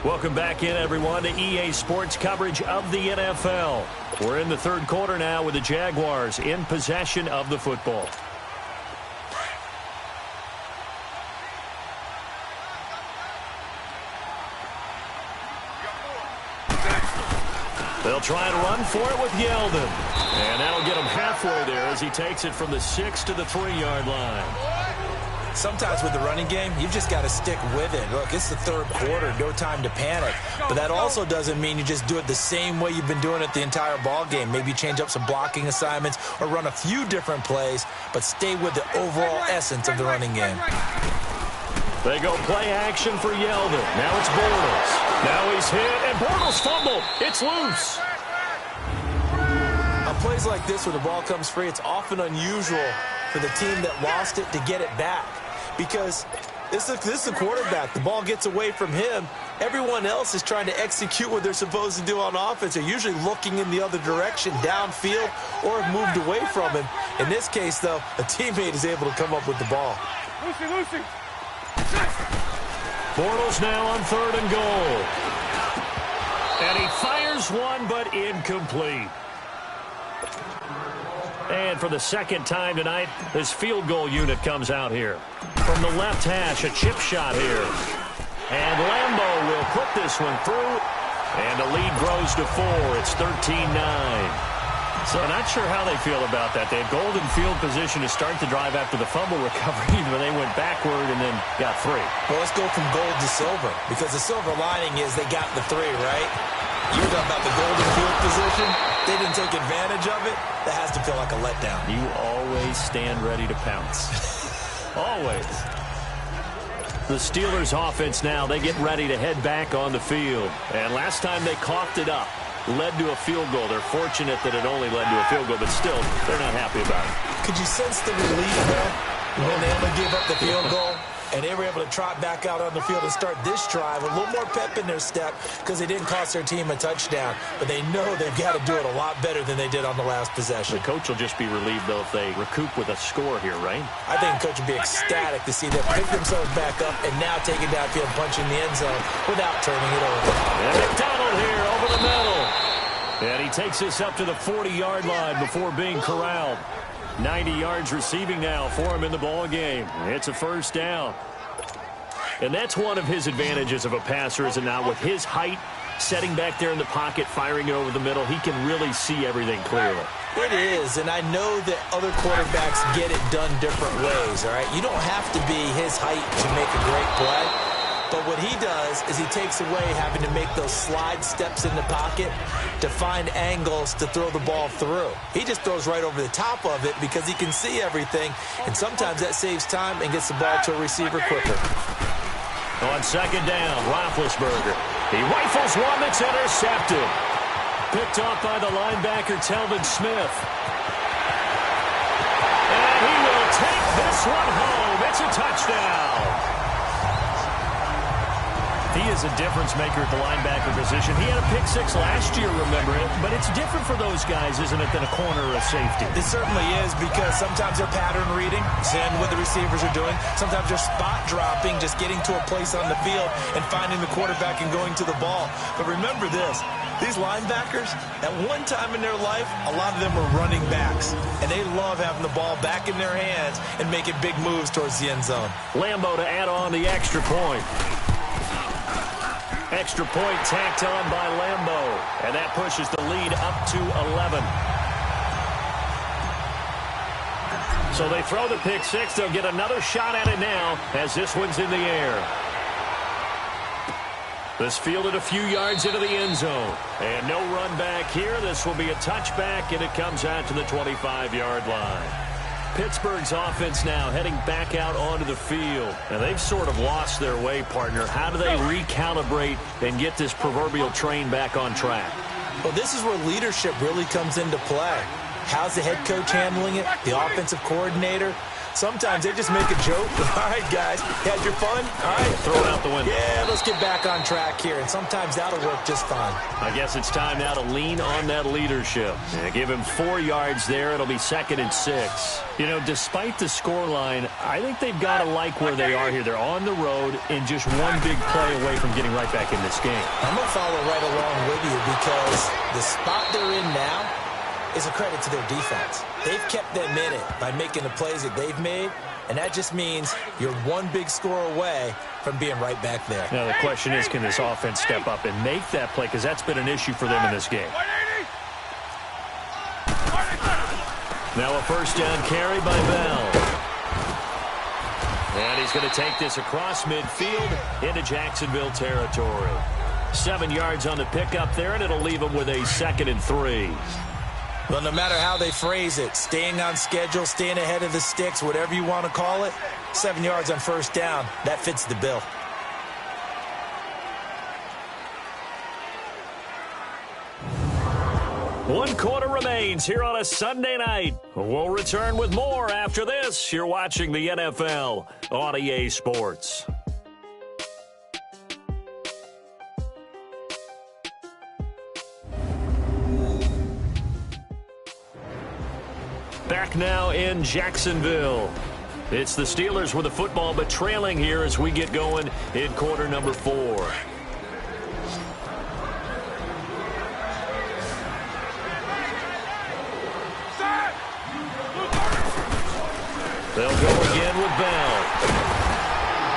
Welcome back in, everyone, to EA Sports coverage of the NFL. We're in the third quarter now with the Jaguars in possession of the football. They'll try and run for it with Yeldon. And that'll get him halfway there as he takes it from the 6 to the 3-yard line. Sometimes with the running game, you've just got to stick with it. Look, it's the third quarter, no time to panic. But that also doesn't mean you just do it the same way you've been doing it the entire ball game. Maybe change up some blocking assignments or run a few different plays, but stay with the overall essence of the running game. They go play action for Yeldon. Now it's Bortles. Now he's hit, and Bortles fumbled. It's loose. On plays like this where the ball comes free, it's often unusual for the team that lost it to get it back. Because this is the quarterback. The ball gets away from him. Everyone else is trying to execute what they're supposed to do on offense. They're usually looking in the other direction, downfield, or have moved away from him. In this case, though, a teammate is able to come up with the ball. Lucy. Bortles now on 3rd and goal. And he fires one, but incomplete. And for the second time tonight, this field goal unit comes out here. From the left hash, a chip shot here. And Lambo will put this one through. And the lead grows to 4. It's 13-9. So not sure how they feel about that. They had golden field position to start the drive after the fumble recovery, but they went backward and then got 3. Well, let's go from gold to silver, because the silver lining is they got the 3, right? You were talking about the golden field position. They didn't take advantage of it. That has to feel like a letdown. You always stand ready to pounce. Always. The Steelers offense now, they get ready to head back on the field. And last time they coughed it up, led to a field goal. They're fortunate that it only led to a field goal, but still, they're not happy about it. Could you sense the relief there when they only gave up the field goal? And they were able to trot back out on the field and start this drive. A little more pep in their step because they didn't cost their team a touchdown. But they know they've got to do it a lot better than they did on the last possession. The coach will just be relieved, though, if they recoup with a score here, right? I think the coach will be ecstatic to see them pick themselves back up and now take it downfield, punching the end zone without turning it over. And McDonald here over the middle. And he takes this up to the 40-yard line before being corralled. 90 yards receiving now for him in the ball game. It's a first down. And that's one of his advantages of a passer, is it not? With his height, setting back there in the pocket, firing it over the middle, he can really see everything clearly. It is, and I know that other quarterbacks get it done different ways, all right? You don't have to be his height to make a great play. But what he does is he takes away having to make those slide steps in the pocket to find angles to throw the ball through. He just throws right over the top of it because he can see everything, and sometimes that saves time and gets the ball to a receiver quicker. On second down, Roethlisberger. He rifles one that's intercepted. Picked off by the linebacker, Telvin Smith. And he will take this one home. It's a touchdown. He is a difference maker at the linebacker position. He had a pick 6 last year, remember it. But it's different for those guys, isn't it, than a corner or a safety? It certainly is, because sometimes they're pattern reading, seeing what the receivers are doing. Sometimes they're spot dropping, just getting to a place on the field and finding the quarterback and going to the ball. But remember this, these linebackers, at one time in their life, a lot of them were running backs. And they love having the ball back in their hands and making big moves towards the end zone. Lambo to add on the extra point. Extra point tacked on by Lambo. And that pushes the lead up to 11. So they throw the pick 6. They'll get another shot at it now as this one's in the air. This fielded a few yards into the end zone. And no run back here. This will be a touchback, and it comes out to the 25-yard line. Pittsburgh's offense now heading back out onto the field. And they've sort of lost their way, partner. How do they recalibrate and get this proverbial train back on track? Well, this is where leadership really comes into play. How's the head coach handling it? The offensive coordinator? Sometimes they just make a joke. All right, guys, you had your fun? All right. Throw it out the window. Yeah, let's get back on track here, and sometimes that'll work just fine. I guess it's time now to lean on that leadership. Yeah, give him 4 yards there. It'll be 2nd and 6. You know, despite the scoreline, I think they've got to like where they are here. They're on the road and just one big play away from getting right back in this game. I'm going to follow right along with you because the spot they're in now is a credit to their defense. They've kept them in it by making the plays that they've made, and that just means you're one big score away from being right back there. Now, the question is, can this offense step up and make that play? Because that's been an issue for them in this game. Now a first down carry by Bell. And he's going to take this across midfield into Jacksonville territory. 7 yards on the pickup there, and it'll leave him with a 2nd and 3. Well, no matter how they phrase it, staying on schedule, staying ahead of the sticks, whatever you want to call it, 7 yards on first down, that fits the bill. One quarter remains here on a Sunday night. We'll return with more after this. You're watching the NFL on EA Sports. Back now in Jacksonville. It's the Steelers with the football, but trailing here as we get going in quarter number 4. They'll go again with Bell.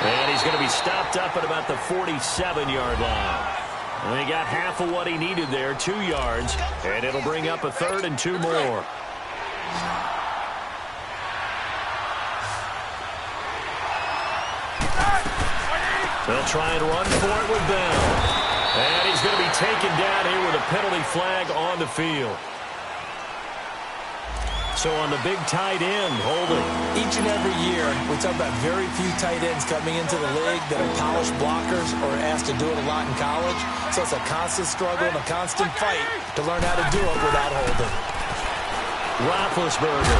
And he's going to be stopped up at about the 47-yard line. And he got half of what he needed there, 2 yards, and it'll bring up a 3rd and 2 more. They'll try and run for it with Bell. And he's going to be taken down here with a penalty flag on the field. So on the big tight end, holding. Each and every year, we talk about very few tight ends coming into the league that are polished blockers or asked to do it a lot in college. So it's a constant struggle and a constant fight to learn how to do it without holding. Roethlisberger.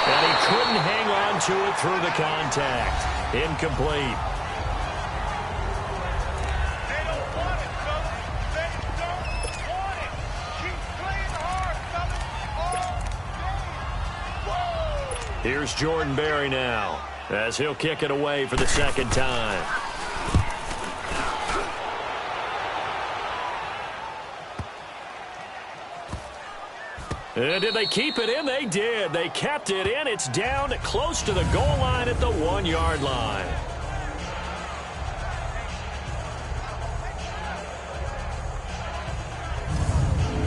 And he couldn't hang on to it through the contact. Incomplete. Here's Jordan Berry now as he'll kick it away for the 2nd time. And did they keep it in? They did. They kept it in. It's down close to the goal line at the 1-yard line.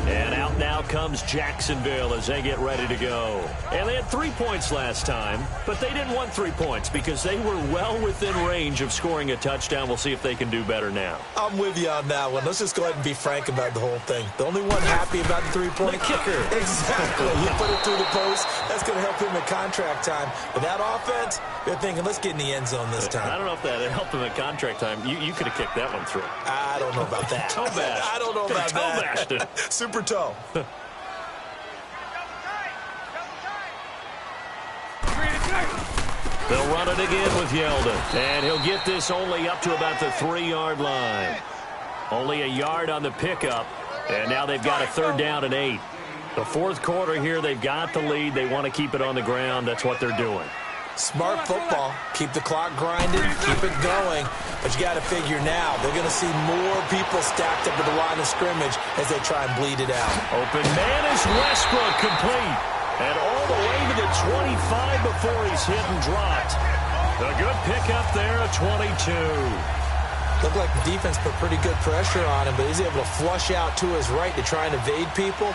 And out now comes Jacksonville as they get ready to go. And they had 3 points last time, but they didn't want 3 points because they were well within range of scoring a touchdown. We'll see if they can do better now. I'm with you on that one. Let's just go ahead and be frank about the whole thing. The only one happy about the 3-point kicker. Exactly. You put it through the post. That's going to help him at contract time. But that offense, they're thinking, let's get in the end zone this time. I don't know if that helped him at contract time. You could have kicked that one through. I don't know about that. Toe bash. I don't know about toe that. bashed it. Super toe. They'll run it again with Yeldon. And he'll get this only up to about the 3-yard line. Only a yard on the pickup. And now they've got a 3rd down and 8. The 4th quarter here, they've got the lead. They want to keep it on the ground. That's what they're doing. Smart football. Keep the clock grinding. Keep it going. But you got to figure now, they're going to see more people stacked up at the line of scrimmage as they try and bleed it out. Open man is Westbrook, complete. And all the way to the 25 before he's hit and dropped. A good pickup there at 22. Looked like the defense put pretty good pressure on him, but he's able to flush out to his right to try and evade people.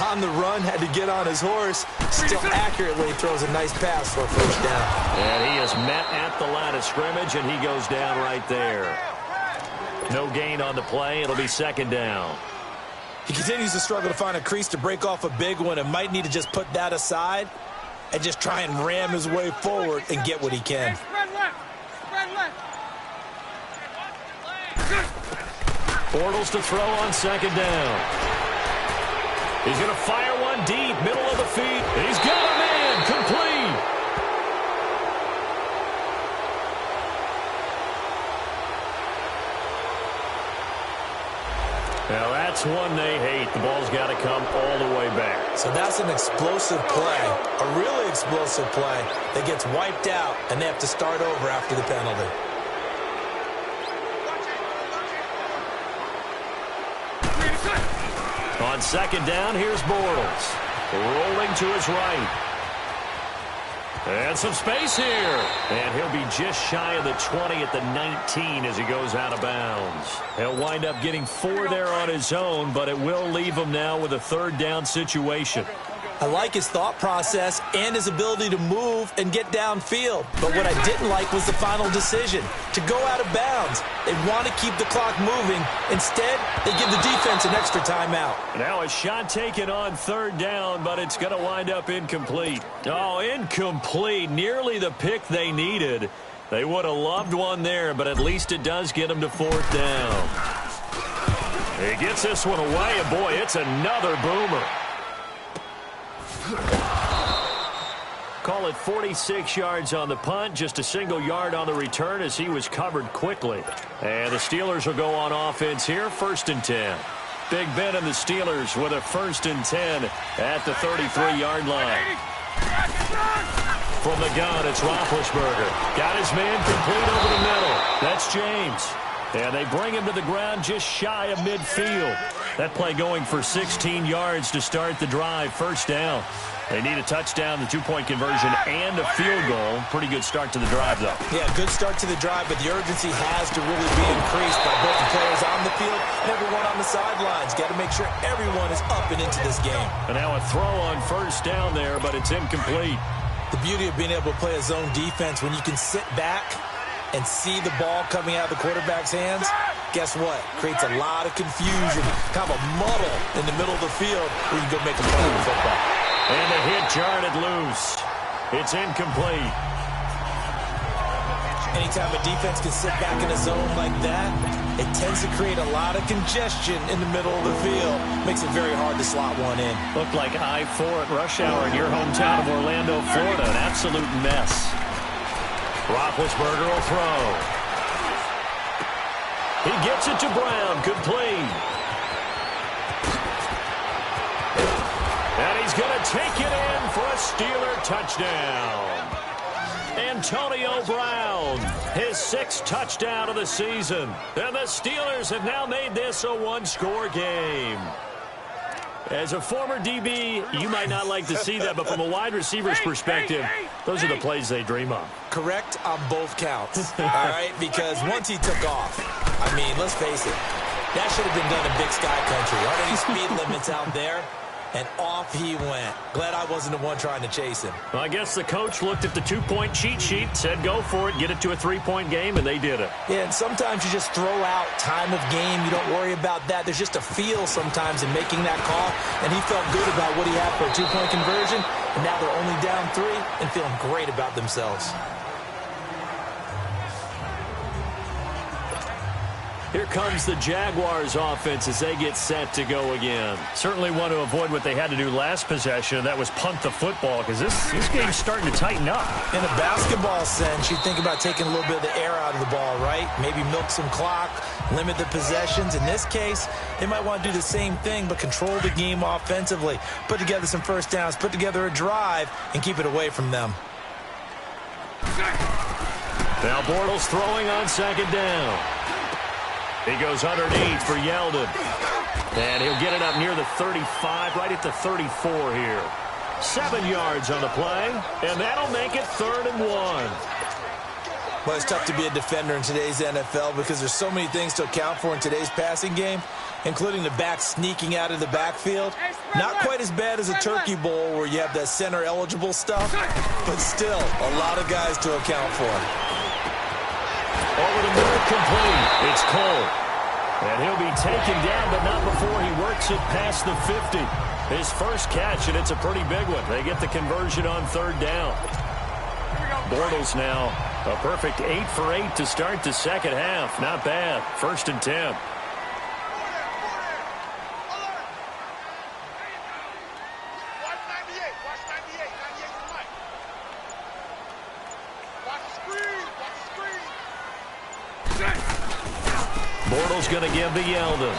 On the run, had to get on his horse. Still accurately throws a nice pass for a first down. And he is met at the line of scrimmage, and he goes down right there. No gain on the play. It'll be 2nd down. He continues to struggle to find a crease to break off a big one and might need to just put that aside and just try and ram his way forward and get what he can. Bortles to throw on 2nd down. He's going to fire one deep, middle of the field. He's got a man, complete. Now that's one they hate. The ball's got to come all the way back. So that's an explosive play, a really explosive play that gets wiped out, and they have to start over after the penalty. On second down, here's Bortles. Rolling to his right. And some space here. And he'll be just shy of the 20 at the 19 as he goes out of bounds. He'll wind up getting 4 there on his own, but it will leave him now with a third down situation. I like his thought process and his ability to move and get downfield. But what I didn't like was the final decision, to go out of bounds. They want to keep the clock moving. Instead, they give the defense an extra timeout. Now a shot taken on third down, but it's going to wind up incomplete. Oh, incomplete. Nearly the pick they needed. They would have loved one there, but at least it does get them to fourth down. He gets this one away, and boy, it's another boomer. Call it 46 yards on the punt, just a single yard on the return as he was covered quickly. And the Steelers will go on offense here, 1st and 10. Big Ben and the Steelers with a 1st and 10 at the 33-yard line. From the gun, it's Roethlisberger. Got his man complete over the middle. That's James. And they bring him to the ground just shy of midfield. That play going for 16 yards to start the drive, 1st down. They need a touchdown, the 2-point conversion, and a field goal. Pretty good start to the drive, though. Yeah, good start to the drive, but the urgency has to really be increased by both the players on the field and everyone on the sidelines. Got to make sure everyone is up and into this game. And now a throw on 1st down there, but it's incomplete. The beauty of being able to play a zone defense when you can sit back and see the ball coming out of the quarterback's hands, guess what? Creates a lot of confusion, kind of a muddle in the middle of the field where you can go make a play with the football. And the hit jarred it loose. It's incomplete. Anytime a defense can sit back in a zone like that, it tends to create a lot of congestion in the middle of the field. Makes it very hard to slot one in. Looked like I-4 at rush hour in your hometown of Orlando, Florida. An absolute mess. Roethlisberger will throw. He gets it to Brown. Complete. And he's going to take it in for a Steeler touchdown. Antonio Brown, his 6th touchdown of the season. And the Steelers have now made this a 1-score game. As a former DB, you might not like to see that, but from a wide receiver's perspective, those are the plays they dream of. Correct on both counts, all right? Because once he took off, I mean, let's face it, that should have been done in Big Sky Country. Aren't any speed limits out there? And off he went. Glad I wasn't the one trying to chase him. Well, I guess the coach looked at the 2-point cheat sheet, said go for it, get it to a 3-point game, and they did it. Yeah, and sometimes you just throw out time of game. You don't worry about that. There's just a feel sometimes in making that call, and he felt good about what he had for a 2-point conversion, and now they're only down 3 and feeling great about themselves. Here comes the Jaguars offense as they get set to go again. Certainly want to avoid what they had to do last possession. That was punt the football, because this game's starting to tighten up. In a basketball sense, you think about taking a little bit of the air out of the ball, right? Maybe milk some clock, limit the possessions. In this case, they might want to do the same thing, but control the game offensively. Put together some 1st downs, put together a drive, and keep it away from them. Now Bortles throwing on 2nd down. He goes underneath for Yeldon. And he'll get it up near the 35, right at the 34 here. 7 yards on the play, and that'll make it 3rd and 1. Well, it's tough to be a defender in today's NFL because there's so many things to account for in today's passing game, including the back sneaking out of the backfield. Not quite as bad as a turkey bowl where you have that center-eligible stuff, but still a lot of guys to account for. Over the middle, complete. It's Cole. And he'll be taken down, but not before he works it past the 50. His first catch, and it's a pretty big one. They get the conversion on 3rd down. Bortles now a perfect 8 for 8 to start the 2nd half. Not bad. 1st and 10. Bortles going to give to Yeldon.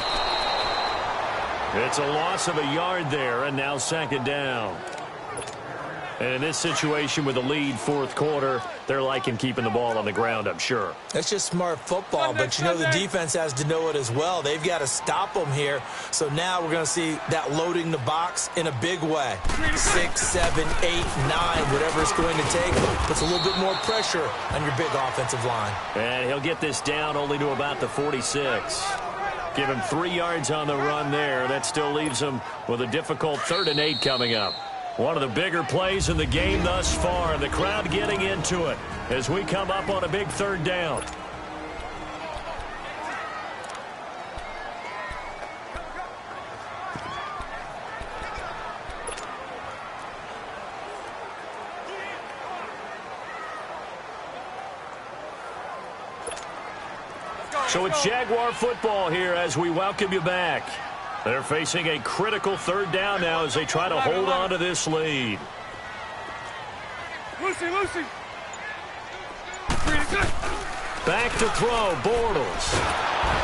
It's a loss of a yard there, and now second down. And in this situation with the lead fourth quarter, they're liking keeping the ball on the ground, I'm sure. That's just smart football, but you know the defense has to know it as well. They've got to stop them here. So now we're going to see that loading the box in a big way. 6, 7, 8, 9, whatever it's going to take, puts a little bit more pressure on your big offensive line. And he'll get this down only to about the 46. Give him 3 yards on the run there. That still leaves him with a difficult 3rd and 8 coming up. One of the bigger plays in the game thus far. The crowd getting into it as we come up on a big 3rd down. So it's Jaguar football here as we welcome you back. They're facing a critical 3rd down now as they try to hold on to this lead. Lucy. Back to throw, Bortles.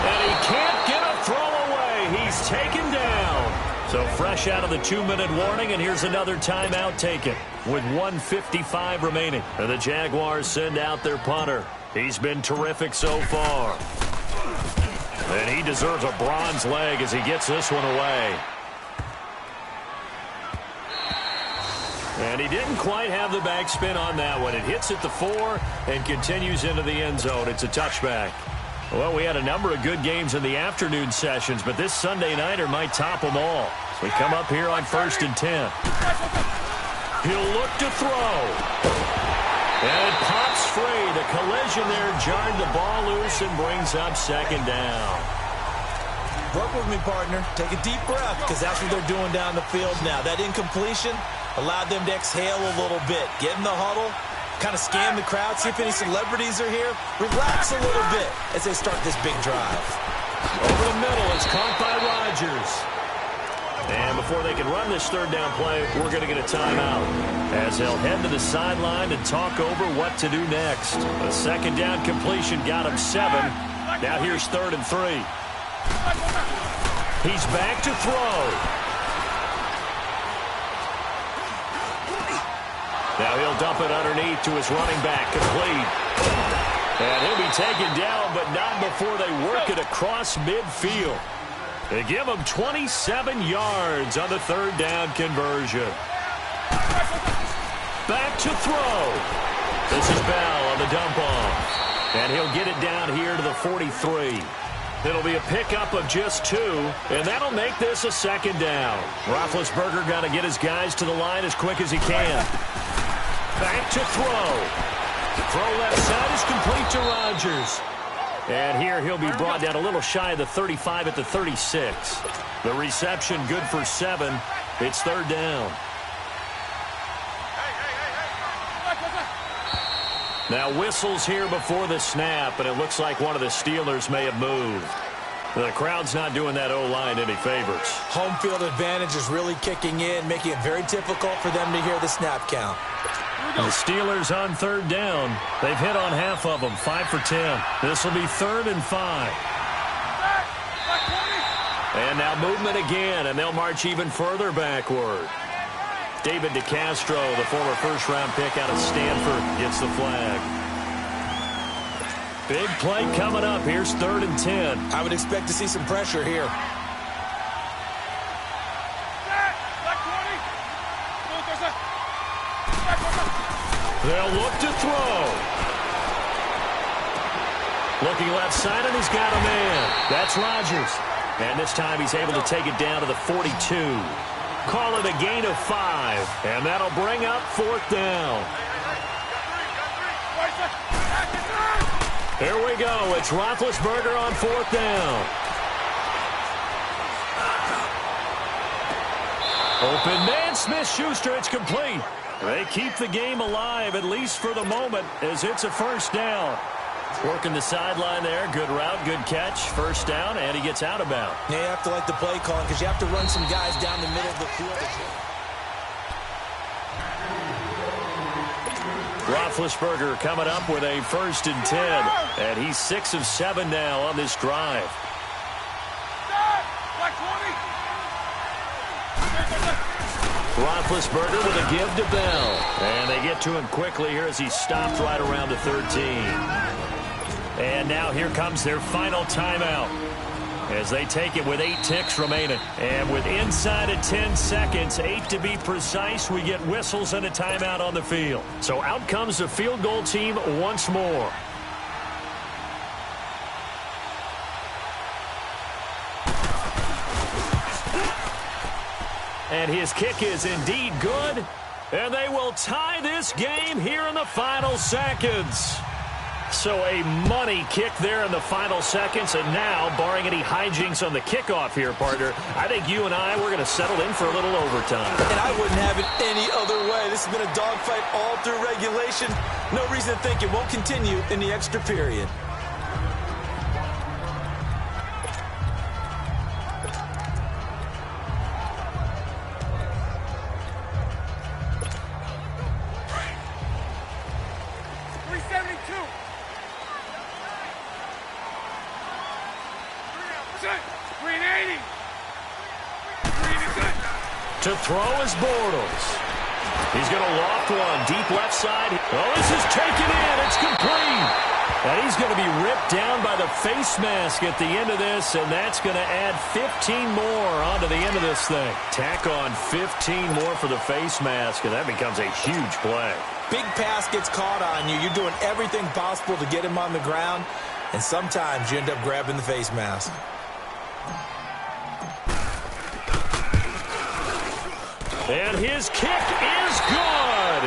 And he can't get a throw away. He's taken down. So fresh out of the 2-minute warning, and here's another timeout taken with 1:55 remaining. And the Jaguars send out their punter. He's been terrific so far. And he deserves a bronze leg as he gets this one away. And he didn't quite have the backspin on that one. It hits at the 4 and continues into the end zone. It's a touchback. Well, we had a number of good games in the afternoon sessions, but this Sunday nighter might top them all. So we come up here on 1st and 10. He'll look to throw. And it pops free. The collision there jarred the ball loose and brings up second down. Work with me, partner. Take a deep breath, because that's what they're doing down the field now. That incompletion allowed them to exhale a little bit. Get in the huddle, kind of scan the crowd, see if any celebrities are here. Relax a little bit as they start this big drive. Over the middle, it's caught by Rodgers. And before they can run this 3rd down play, we're going to get a timeout as they'll head to the sideline and talk over what to do next. The 2nd down completion got him 7. Now here's 3rd and 3. He's back to throw. Now he'll dump it underneath to his running back, complete. And he'll be taken down, but not before they work it across midfield. They give him 27 yards on the 3rd down conversion. Back to throw. This is Bell on the dump off. And he'll get it down here to the 43. It'll be a pickup of just 2, and that'll make this a 2nd down. Roethlisberger got to get his guys to the line as quick as he can. Back to throw. Throw left side is complete to Rodgers. And here he'll be brought down a little shy of the 35 at the 36. The reception good for 7. It's 3rd down. Now whistles here before the snap, and it looks like one of the Steelers may have moved. The crowd's not doing that O-line any favors. Home field advantage is really kicking in, making it very difficult for them to hear the snap count. The Steelers on 3rd down. They've hit on half of them, 5 for 10. This will be 3rd and 5. And now movement again, and they'll march even further backward. David DeCastro, the former first-round pick out of Stanford, gets the flag. Big play coming up. Here's 3rd and 10. I would expect to see some pressure here. They'll look to throw. Looking left side, and he's got a man. That's Rodgers. And this time he's able to take it down to the 42. Call it a gain of 5. And that'll bring up 4th down. Here we go. It's Roethlisberger on 4th down. Open man, Smith-Schuster. It's complete. They keep the game alive, at least for the moment, as it's a 1st down. Working the sideline there. Good route, good catch. 1st down, and he gets out of bounds. Yeah, you have to like the play calling because you have to run some guys down the middle of the field. Roethlisberger coming up with a 1st and 10, and he's 6 of 7 now on this drive. Roethlisberger with a give to Bell. And they get to him quickly here as he stopped right around the 13. And now here comes their final timeout as they take it with 8 ticks remaining. And with inside of 10 seconds, 8 to be precise, we get whistles and a timeout on the field. So out comes the field goal team once more. And his kick is indeed good. And they will tie this game here in the final seconds. So a money kick there in the final seconds. And now, barring any hijinks on the kickoff here, partner, I think you and we're going to settle in for a little overtime. And I wouldn't have it any other way. This has been a dogfight all through regulation. No reason to think it won't continue in the extra period. To throw is Bortles. He's going to loft one deep left side. Oh, this is taken in. It's complete. And he's going to be ripped down by the face mask at the end of this, and that's going to add 15 more onto the end of this thing. Tack on 15 more for the face mask, and that becomes a huge play. Big pass gets caught on you. You're doing everything possible to get him on the ground, and sometimes you end up grabbing the face mask. And his kick is good.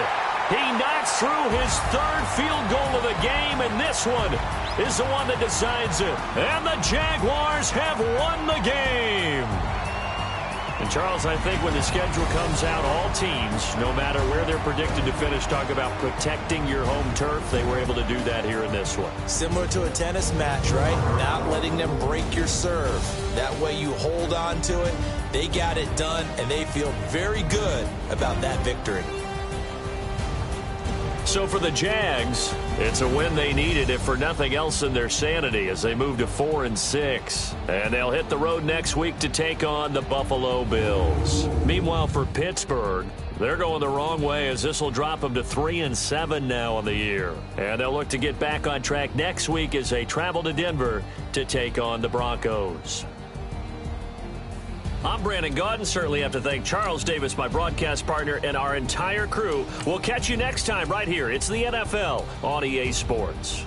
He knocks through his 3rd field goal of the game, and this one is the one that decides it. And the Jaguars have won the game. And, Charles, I think when the schedule comes out, all teams, no matter where they're predicted to finish, talk about protecting your home turf. They were able to do that here in this one. Similar to a tennis match, right? Not letting them break your serve. That way you hold on to it. They got it done, and they feel very good about that victory. So for the Jags, it's a win they needed, if for nothing else than their sanity, as they move to 4-6. And they'll hit the road next week to take on the Buffalo Bills. Meanwhile, for Pittsburgh, they're going the wrong way, as this will drop them to 3-7 now on the year. And they'll look to get back on track next week as they travel to Denver to take on the Broncos. I'm Brandon Gaudin. Certainly have to thank Charles Davis, my broadcast partner, and our entire crew. We'll catch you next time right here. It's the NFL on EA Sports.